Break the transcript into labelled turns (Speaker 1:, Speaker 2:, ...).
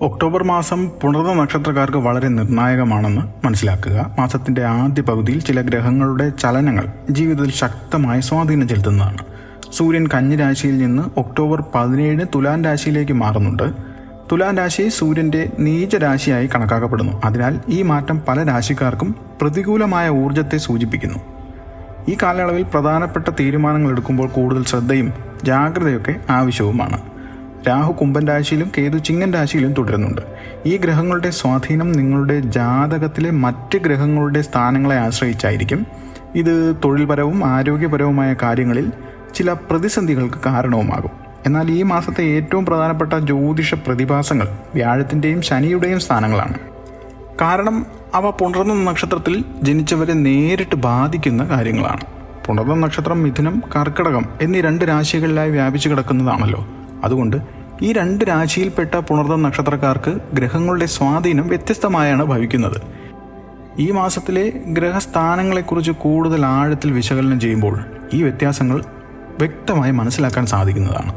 Speaker 1: October മാസം പുണർന്ന നക്ഷത്രക്കാർക്ക് വളരെ നിർണായകമാണെന്ന് മനസ്സിലാക്കുക. മാസത്തിന്റെ ആദ്യ പകുതിയിൽ ചില ഗ്രഹങ്ങളുടെ ചലനങ്ങൾ ജീവിതത്തിൽ ശക്തമായ സ്വാധീനം ചെലുത്തുന്നതാണ്. സൂര്യൻ കന്നി രാശിയിൽ നിന്ന് ഒക്ടോബർ 17 തുലാം രാശിയിലേക്ക് മാറുന്നുണ്ട്. തുലാം രാശി സൂര്യന്റെ നീചരാശിയായി കണക്കാക്കപ്പെടുന്നു. അതിനാൽ ഈ മാറ്റം പല രാശിക്കാർക്കും പ്രതികൂലമായ ഊർജത്തെ സൂചിപ്പിക്കുന്നു. ഈ കാലയളവിൽ പ്രധാനപ്പെട്ട തീരുമാനങ്ങൾ എടുക്കുമ്പോൾ കൂടുതൽ ശ്രദ്ധയും ജാഗ്രതയൊക്കെ ആവശ്യവുമാണ്. രാഹു കുംഭൻ രാശിയിലും കേതു ചിങ്ങൻ രാശിയിലും തുടരുന്നുണ്ട്. ഈ ഗ്രഹങ്ങളുടെ സ്വാധീനം നിങ്ങളുടെ ജാതകത്തിലെ മറ്റ് ഗ്രഹങ്ങളുടെ സ്ഥാനങ്ങളെ ആശ്രയിച്ചായിരിക്കും. ഇത് തൊഴിൽപരവും ആരോഗ്യപരവുമായ കാര്യങ്ങളിൽ ചില പ്രതിസന്ധികൾക്ക് കാരണവുമാകും. എന്നാൽ ഈ മാസത്തെ ഏറ്റവും പ്രധാനപ്പെട്ട ജ്യോതിഷ പ്രതിഭാസങ്ങൾ വ്യാഴത്തിൻ്റെയും ശനിയുടെയും സ്ഥാനങ്ങളാണ്. കാരണം അവ പുണർന്ന നക്ഷത്രത്തിൽ ജനിച്ചവരെ നേരിട്ട് ബാധിക്കുന്ന കാര്യങ്ങളാണ്. പുണർന്ന നക്ഷത്രം മിഥുനം, കർക്കിടകം എന്നീ 2 രാശികളിലായി വ്യാപിച്ചു കിടക്കുന്നതാണല്ലോ. അതുകൊണ്ട് ഈ 2 രാശിയിൽപ്പെട്ട പുണർന്ന നക്ഷത്രക്കാർക്ക് ഗ്രഹങ്ങളുടെ സ്വാധീനം വ്യത്യസ്തമായാണ് ഭവിക്കുന്നത്. ഈ മാസത്തിലെ ഗ്രഹസ്ഥാനങ്ങളെക്കുറിച്ച് കൂടുതൽ ആഴത്തിൽ വിശകലനം ചെയ്യുമ്പോൾ ഈ വ്യത്യാസങ്ങൾ വ്യക്തമായി മനസ്സിലാക്കാൻ സാധിക്കുന്നതാണ്.